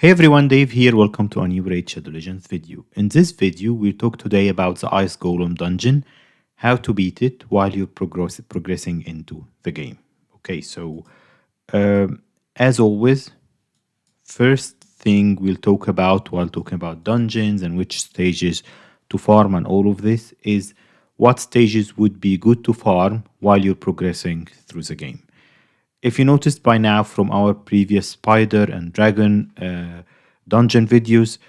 Hey everyone, Dave here. Welcome to a new Raid Shadow Legends video. In this video, we'll talk today about the Ice Golem dungeon, how to beat it while you're progressing into the game. Okay, so as always, first thing we'll talk about while talking about dungeons and which stages to farm and all of this is what stages would be good to farm while you're progressing through the game. If you noticed by now from our previous spider and dragon dungeon videos,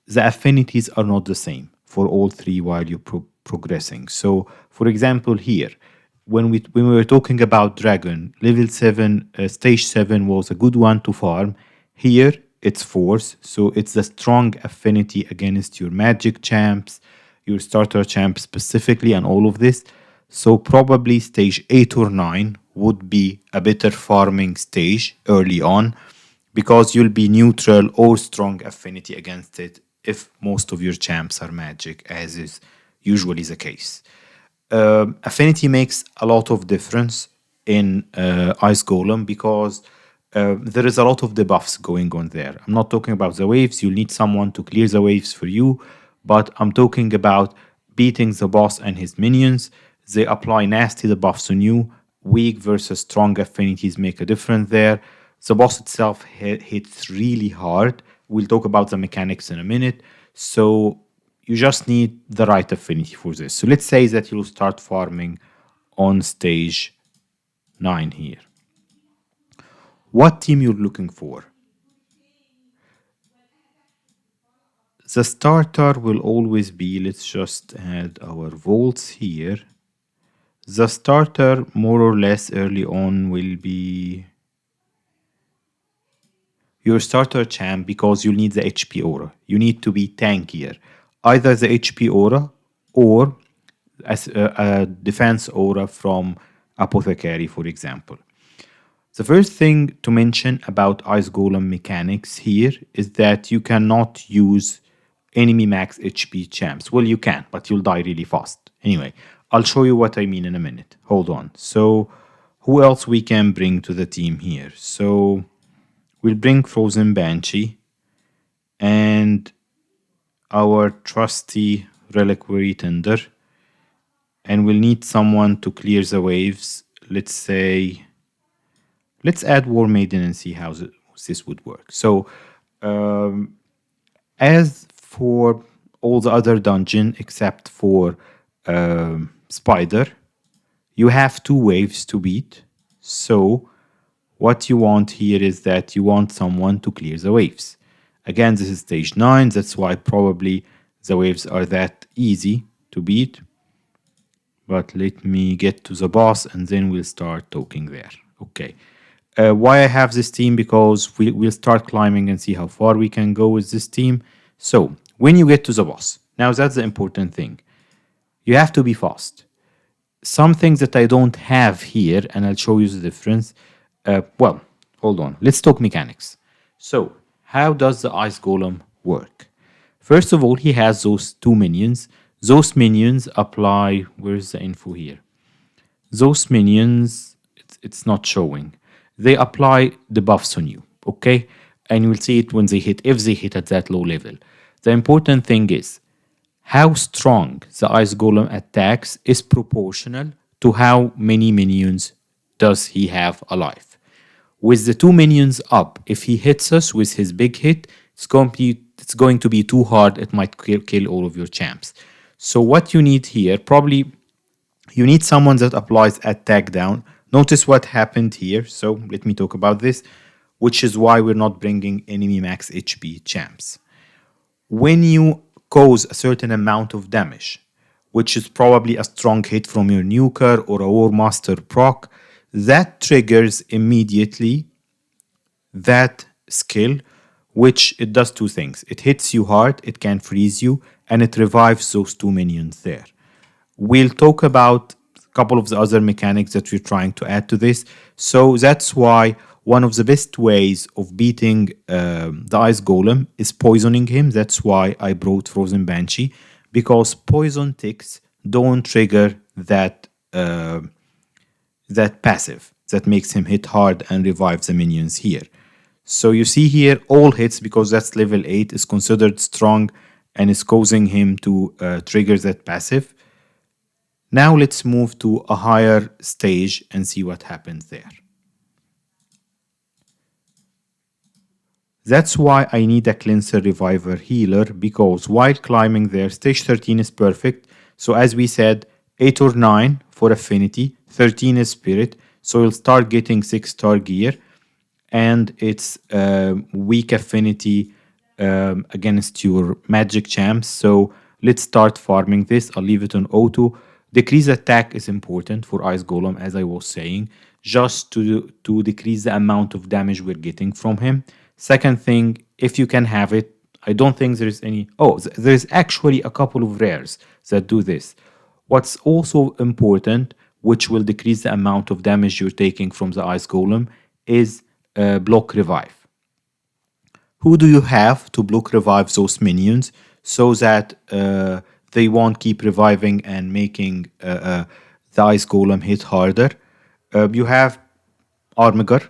the affinities are not the same for all three while you're progressing. So, for example, here, when we were talking about dragon, level 7, stage 7 was a good one to farm. Here, it's force, so it's the strong affinity against your magic champs, your starter champ specifically, and all of this. So probably stage 8 or 9 would be a better farming stage early on because you'll be neutral or strong affinity against it if most of your champs are magic, as is usually the case. Affinity makes a lot of difference in Ice Golem because there is a lot of debuffs going on there. I'm not talking about the waves, you'll need someone to clear the waves for you, but I'm talking about beating the boss and his minions. They apply nasty debuffs on you. Weak versus strong affinities make a difference there. The boss itself hits really hard. We'll talk about the mechanics in a minute. So you just need the right affinity for this. So let's say that you'll start farming on stage 9 here. What team you're looking for? The starter will always be, let's just add our vaults here. The starter, more or less early on, will be your starter champ because you need the HP aura. You need to be tankier. Either the HP aura or a defense aura from Apothecary, for example. The first thing to mention about Ice Golem mechanics here is that you cannot use enemy max HP champs. Well, you can, but you'll die really fast. Anyway, I'll show you what I mean in a minute. Hold on. So, who else we can bring to the team here? So, we'll bring Frozen Banshee and our trusty Reliquary Tender. And we'll need someone to clear the waves. Let's say, let's add War Maiden and see how this would work. So, as for all the other dungeon except for Spider, you have 2 waves to beat. So what you want here is that you want someone to clear the waves. Again, this is stage 9, that's why probably the waves are that easy to beat. But let me get to the boss and then we'll start talking there. Okay. Why I have this team? Because we'll start climbing and see how far we can go with this team. So, when you get to the boss, now that's the important thing. You have to be fast. Some things that I don't have here, and I'll show you the difference. Well, hold on. Let's talk mechanics. So, how does the Ice Golem work? First of all, he has those 2 minions. Those minions apply... Where's the info here? Those minions, it's not showing. They apply the buffs on you, okay? And you will see it when they hit, if they hit at that low level. The important thing is how strong the Ice Golem attacks is proportional to how many minions does he have alive. With the 2 minions up, if he hits us with his big hit, it's going to be too hard. It might kill all of your champs. So what you need here, probably you need someone that applies attack down. Notice what happened here. So let me talk about this, which is why we're not bringing enemy max HP champs. When you cause a certain amount of damage, which is probably a strong hit from your nuker or a War Master proc, that triggers immediately that skill, which it does 2 things. It hits you hard, it can freeze you, and it revives those 2 minions there. We'll talk about a couple of the other mechanics that we're trying to add to this. So that's why one of the best ways of beating the Ice Golem is poisoning him. That's why I brought Frozen Banshee, because poison ticks don't trigger that passive that makes him hit hard and revive the minions here. So you see here all hits, because that's level 8, is considered strong and is causing him to trigger that passive. Now let's move to a higher stage and see what happens there. That's why I need a cleanser, reviver, healer, because while climbing there, stage 13 is perfect. So as we said, 8 or 9 for affinity, 13 is spirit. So you'll start getting 6-star gear, and it's weak affinity against your magic champs. So let's start farming this. I'll leave it on auto. Decrease attack is important for Ice Golem, as I was saying, just to decrease the amount of damage we're getting from him. Second thing, if you can have it, I don't think there's any. Oh, there's actually a couple of rares that do this. What's also important, which will decrease the amount of damage you're taking from the Ice Golem, is block revive. Who do you have to block revive those minions so that they won't keep reviving and making the Ice Golem hit harder? You have Armiger,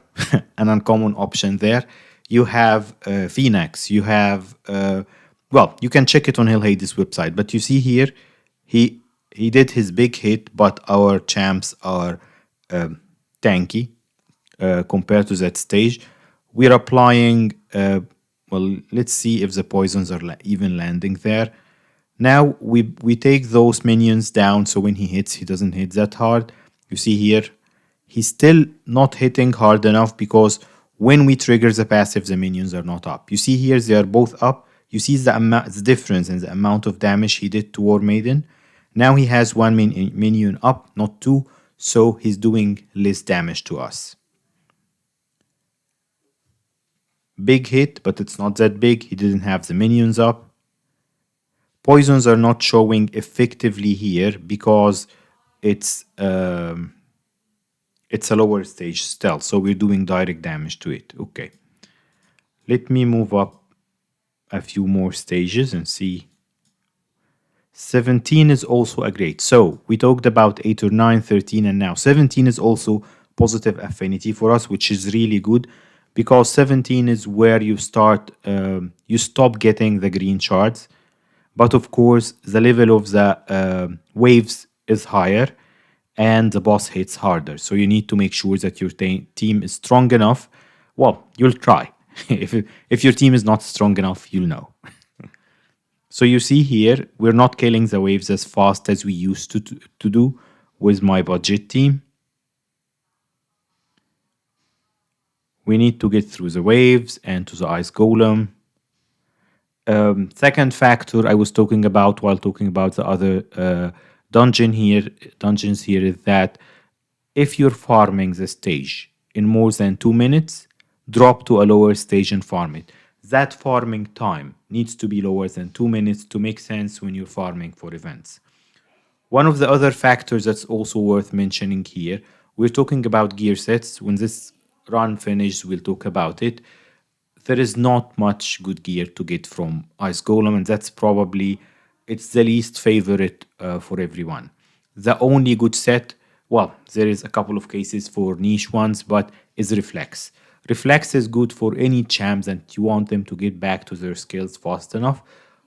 an uncommon option there. You have Phoenix. You have, well, you can check it on Hill Hades website, but you see here, he did his big hit, but our champs are tanky compared to that stage. We're applying, well, let's see if the poisons are even landing there. Now we take those minions down, so when he hits, he doesn't hit that hard. You see here, he's still not hitting hard enough because when we trigger the passive, the minions are not up. You see here, they are both up. You see the difference in the amount of damage he did to War Maiden. Now he has one minion up, not two, so he's doing less damage to us. Big hit, but it's not that big. He didn't have the minions up. Poisons are not showing effectively here because it's a lower stage stealth, so we're doing direct damage to it. Okay. Let me move up a few more stages and see. 17 is also a great. So we talked about 8 or 9, 13, and now 17 is also positive affinity for us, which is really good because 17 is where you start, you stop getting the green shards. But of course, the level of the waves is higher and the boss hits harder. So you need to make sure that your team is strong enough. Well, you'll try. if your team is not strong enough, you'll know. So you see here, we're not killing the waves as fast as we used to do with my budget team. We need to get through the waves and to the Ice Golem. Second factor I was talking about while talking about the other dungeons here is that if you're farming the stage in more than 2 minutes, drop to a lower stage and farm it. That farming time needs to be lower than 2 minutes to make sense when you're farming for events. One of the other factors that's also worth mentioning here, we're talking about gear sets. When this run finishes, we'll talk about it. There is not much good gear to get from Ice Golem, and that's probably it's the least favorite for everyone. The only good set, well, there is a couple of cases for niche ones, but is Reflex. Reflex is good for any champs that you want them to get back to their skills fast enough,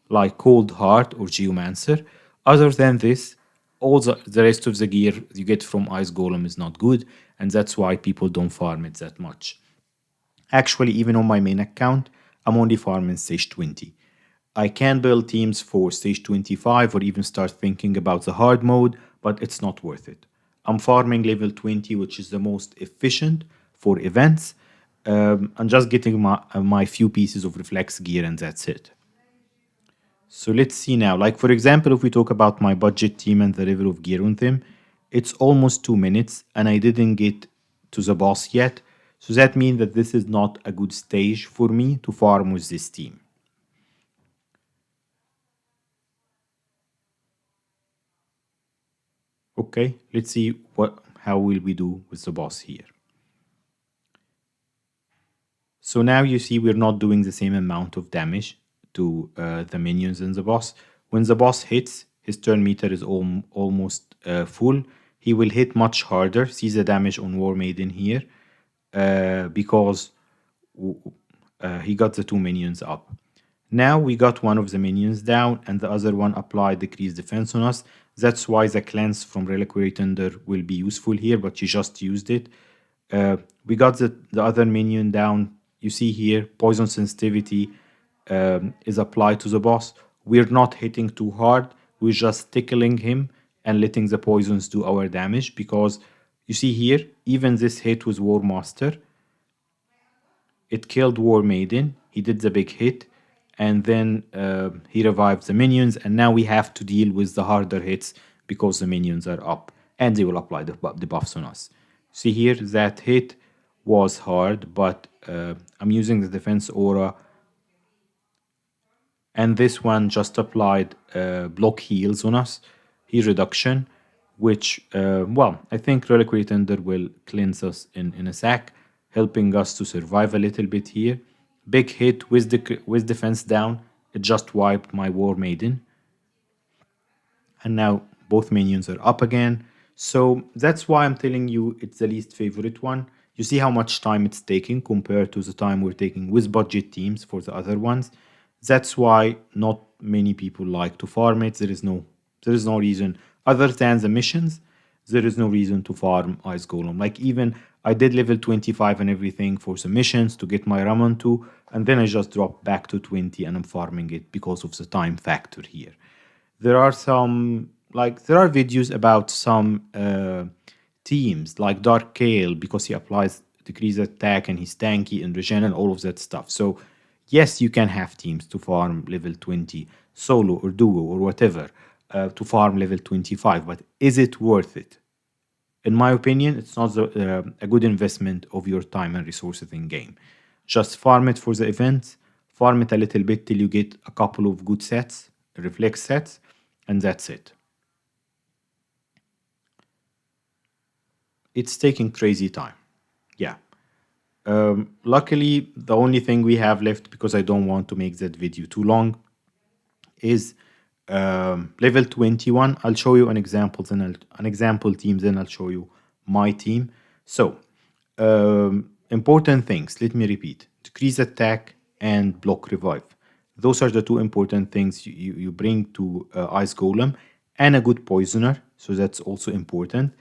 like Cold Heart or Geomancer. Other than this, all the rest of the gear you get from Ice Golem is not good, and that's why people don't farm it that much. Actually, even on my main account, I'm only farming stage 20. I can build teams for stage 25 or even start thinking about the hard mode, but it's not worth it. I'm farming level 20, which is the most efficient for events. I'm just getting my few pieces of reflex gear and that's it. So let's see now. Like for example, if we talk about my budget team and the level of gear on them, it's almost 2 minutes and I didn't get to the boss yet. So that means that this is not a good stage for me to farm with this team. Okay, let's see how will we do with the boss here. So now you see we're not doing the same amount of damage to the minions and the boss. When the boss hits, his turn meter is almost full. He will hit much harder. See the damage on War Maiden here because He got the two minions up. Now we got one of the minions down and the other one applied decreased defense on us. That's why the cleanse from Reliquary Tender will be useful here, but you just used it. We got the other minion down. You see here, poison sensitivity is applied to the boss. We're not hitting too hard. We're just tickling him and letting the poisons do our damage because you see here, even this hit with War Master, it killed War Maiden. He did the big hit, and then he revived the minions. And now we have to deal with the harder hits because the minions are up, and they will apply the buffs on us. See here, that hit was hard, but I'm using the defense aura, and this one just applied block heals on us, heal reduction, which, well, I think Reliquary Tender will cleanse us in a sec, helping us to survive a little bit here. Big hit with defense down, it just wiped my War Maiden. And now both minions are up again. So that's why I'm telling you it's the least favorite one. You see how much time it's taking compared to the time we're taking with budget teams for the other ones. That's why not many people like to farm it. There is no reason other than the missions. There is no reason to farm Ice Golem. Like even I did level 25 and everything for some missions to get my Ramon 2, and then I just dropped back to 20 and I'm farming it because of the time factor here. There are videos about some teams like Dark Kale because he applies decreased attack and he's tanky and regen and all of that stuff. So yes, you can have teams to farm level 20 solo or duo or whatever to farm level 25, but is it worth it? In my opinion, it's not a good investment of your time and resources in game. Just farm it for the event, farm it a little bit till you get a couple of good sets, reflex sets, and that's it. It's taking crazy time. Yeah. Luckily, the only thing we have left, because I don't want to make that video too long, is level 21. I'll show you an example, an example team, then I'll show you my team. So, important things, let me repeat. Decrease attack and block revive. Those are the two important things you bring to Ice Golem, and a good poisoner, so that's also important,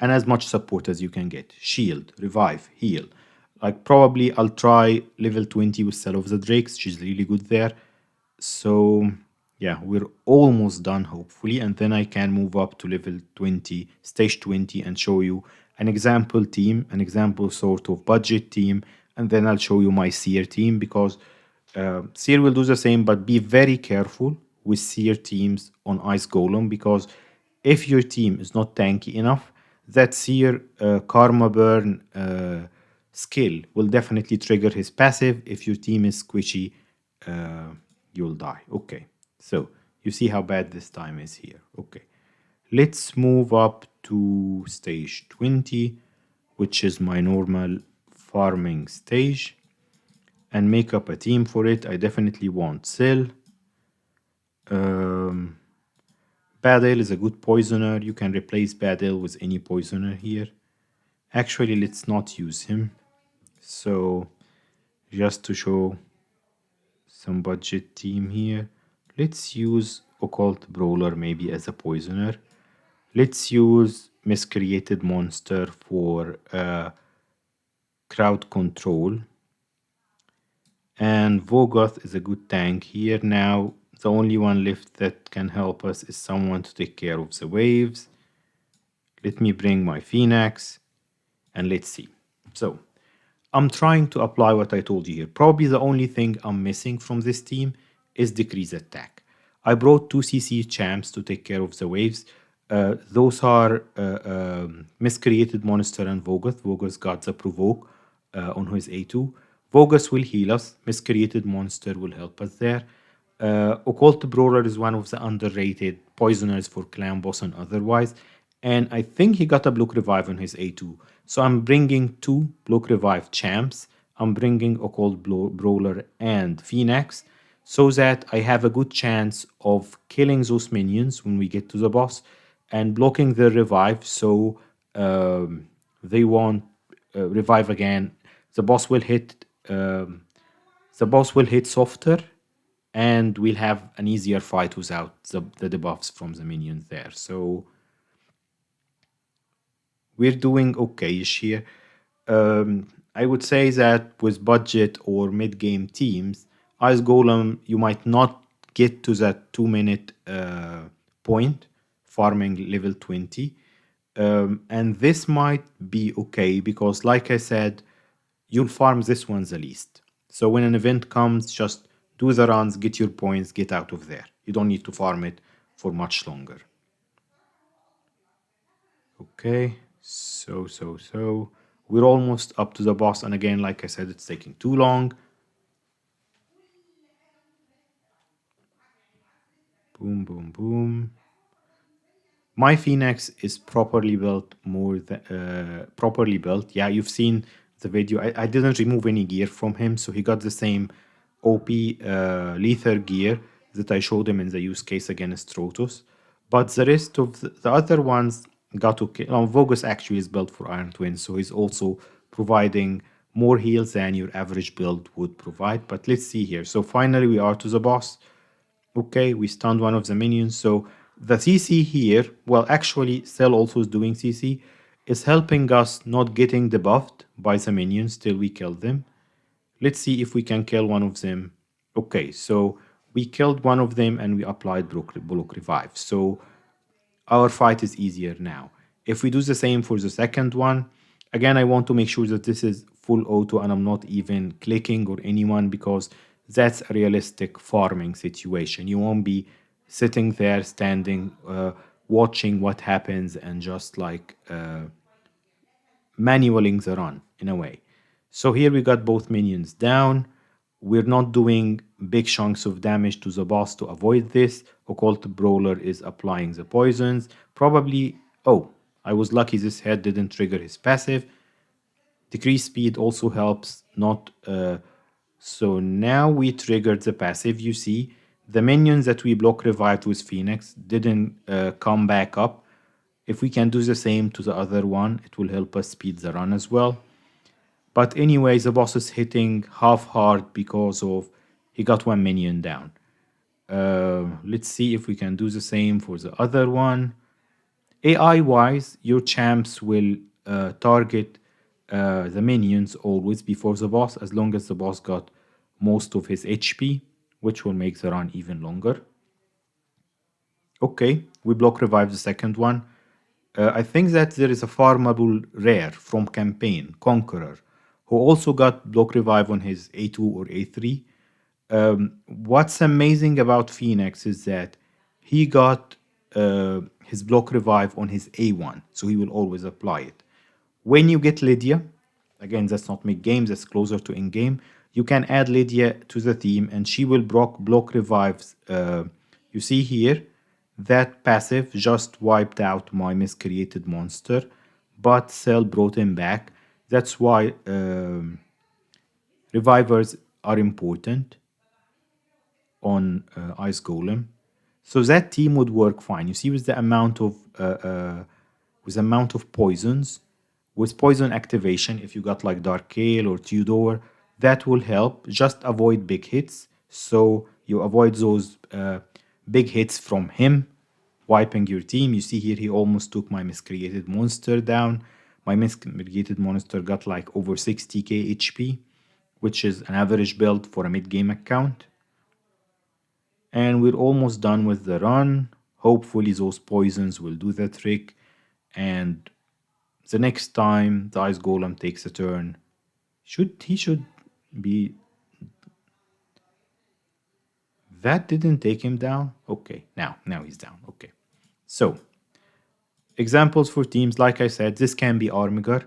and as much support as you can get. Shield, revive, heal. Like probably I'll try level 20 with Cell of the Drakes, she's really good there. So yeah, we're almost done hopefully, and then I can move up to level 20, stage 20, and show you an example team, an example sort of budget team, and then I'll show you my Seer team because Seer will do the same, but be very careful with Seer teams on Ice Golem because if your team is not tanky enough, that Seer Karma Burn skill will definitely trigger his passive. If your team is squishy, you'll die. Okay, so you see how bad this time is here. Okay, let's move up to stage 20, which is my normal farming stage, and make up a team for it. I definitely want Cell. Badale is a good poisoner. You can replace Badale with any poisoner here. Actually, let's not use him. So, just to show some budget team here, let's use Occult Brawler maybe as a poisoner. Let's use Miscreated Monster for crowd control. And Vogoth is a good tank here. Now, the only one left that can help us is someone to take care of the waves. Let me bring my Phoenix and let's see. So, I'm trying to apply what I told you here. Probably the only thing I'm missing from this team is decrease attack. I brought 2 CC champs to take care of the waves. Those are Miscreated Monster and Vogoth. Vogoth got the provoke on his A2. Vogus will heal us. Miscreated Monster will help us there. Occult Brawler is one of the underrated poisoners for Clan Boss and otherwise. And I think he got a Block Revive on his A2. So I'm bringing 2 Block Revive champs. I'm bringing Occult Brawler and Phoenix so that I have a good chance of killing those minions when we get to the boss and blocking their revive so they won't revive again. The boss will hit the boss will hit softer, and we'll have an easier fight without the debuffs from the minions there. So we're doing okay-ish here. I would say that with budget or mid-game teams, Ice Golem, you might not get to that 2 minute point farming level 20. And this might be okay because, like I said, you'll farm this one the least. So when an event comes, just do the runs, get your points, get out of there. You don't need to farm it for much longer. Okay, so. We're almost up to the boss, and again, like I said, it's taking too long. Boom, boom, boom. My Phoenix is properly built, more than properly built. Yeah, you've seen the video. I didn't remove any gear from him, so he got the same OP Lether gear that I showed him in the use case against Rotos. But the rest of the other ones got okay. Vogus actually is built for Iron Twin, so he's also providing more heals than your average build would provide. But let's see here. So finally, we are to the boss. Okay, we stunned one of the minions. So the CC here, well, actually, Cell also is doing CC, is helping us not getting debuffed by the minions till we kill them. Let's see if we can kill one of them. Okay, so we killed one of them and we applied Bullock Revive. So our fight is easier now. If we do the same for the second one, again, I want to make sure that this is full auto and I'm not even clicking or anyone because that's a realistic farming situation. You won't be sitting there, standing, watching what happens and just like manualing the run in a way. So here we got both minions down. We're not doing big chunks of damage to the boss to avoid this. Occult Brawler is applying the poisons. Probably, oh, I was lucky this head didn't trigger his passive. Decrease speed also helps, not... so now we triggered the passive. You see, the minions that we block revived with Phoenix didn't come back up. If we can do the same to the other one, it will help us speed the run as well. But anyway, the boss is hitting half hard because of he got one minion down. Let's see if we can do the same for the other one. AI wise, your champs will target the minions always before the boss, as long as the boss got most of his HP, which will make the run even longer. Okay, we block revive the second one. I think that there is a farmable rare from campaign, Conqueror, who also got block revive on his A2 or A3. What's amazing about Phoenix is that he got his block revive on his A1, so he will always apply it. When you get Lydia, again, that's not mid game, that's closer to in game, you can add Lydia to the team and she will block revives. You see here, that passive just wiped out my miscreated monster, but Cell brought him back. That's why revivers are important on Ice Golem. So that team would work fine. You see, with the amount of poisons, with poison activation, if you got like Dark Ale or Tudor, that will help. Just avoid big hits. So you avoid those big hits from him, wiping your team. You see here, he almost took my miscreated monster down. My miscreated monster got like over 60k HP, which is an average build for a mid-game account. And we're almost done with the run. Hopefully those poisons will do the trick. And the next time the Ice Golem takes a turn, he should be... That didn't take him down? Okay, now he's down. Okay. So, examples for teams, like I said, this can be Armiger.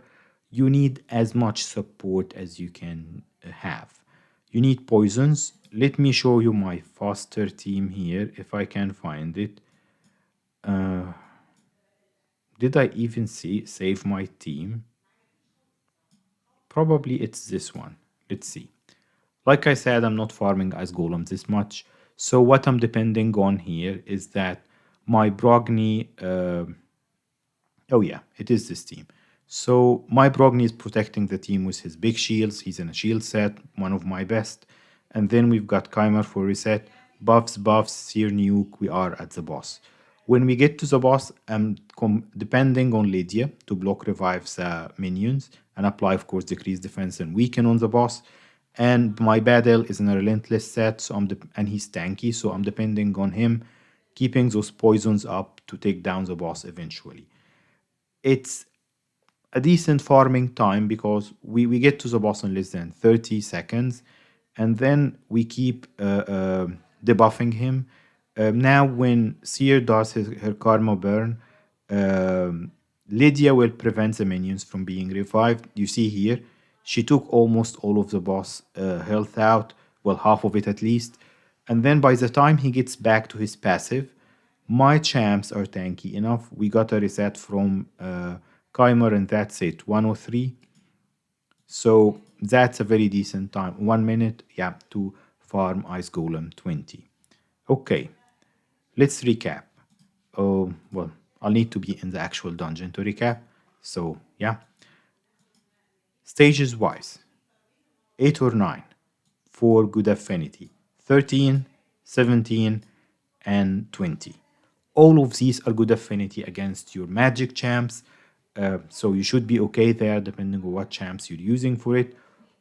You need as much support as you can have. You need poisons. Let me show you my faster team here, if I can find it. Did I even save my team? Probably it's this one. Let's see. Like I said, I'm not farming Ice Golem this much. So what I'm depending on here is that my Brogni... oh yeah, it is this team. So my Brogni is protecting the team with his big shields. He's in a shield set, one of my best. And then we've got Chimer for reset, buffs, Seer nuke, we are at the boss. When we get to the boss, I'm depending on Lydia to block revives minions and apply, of course, decrease defense and weaken on the boss. And my battle is in a relentless set, so and he's tanky, so I'm depending on him keeping those poisons up to take down the boss eventually. It's a decent farming time because we get to the boss in less than 30 seconds, and then we keep debuffing him. Now when Seer does her karma burn, Lydia will prevent the minions from being revived. You see here, she took almost all of the boss health out, well, half of it at least. And then by the time he gets back to his passive, my champs are tanky enough. We got a reset from Chimer, and that's it, 103. So that's a very decent time. 1 minute, yeah, to farm Ice Golem 20. Okay, let's recap. Oh, well, I'll need to be in the actual dungeon to recap. So, yeah. Stages wise 8 or 9 for good affinity, 13, 17, and 20. All of these are good affinity against your magic champs, so you should be okay there depending on what champs you're using for it.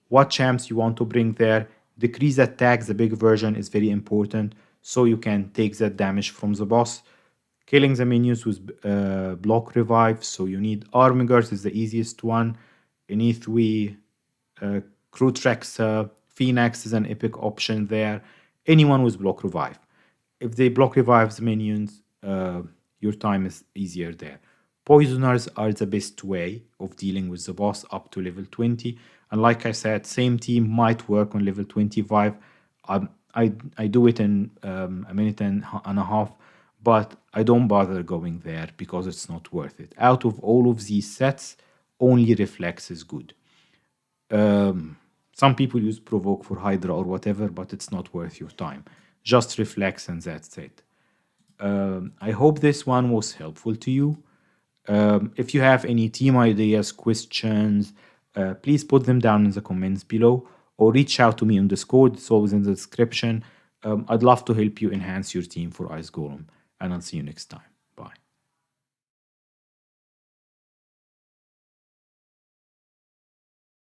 What champs you want to bring there. Decrease attacks, the big version is very important, so you can take that damage from the boss. Killing the minions with block revive, so you need Armigers is the easiest one. Inithwi, Crutrex, Phoenix is an epic option there. Anyone with block revive. If they block revives minions, your time is easier there. Poisoners are the best way of dealing with the boss up to level 20. And like I said, same team might work on level 25. I do it in a minute and a half, but I don't bother going there because it's not worth it. Out of all of these sets, only Reflex is good. Some people use Provoke for Hydra or whatever, but it's not worth your time. Just Reflex and that's it. I hope this one was helpful to you. If you have any team ideas, questions, please put them down in the comments below or reach out to me on Discord. It's always in the description. I'd love to help you enhance your team for Ice Golem, and I'll see you next time.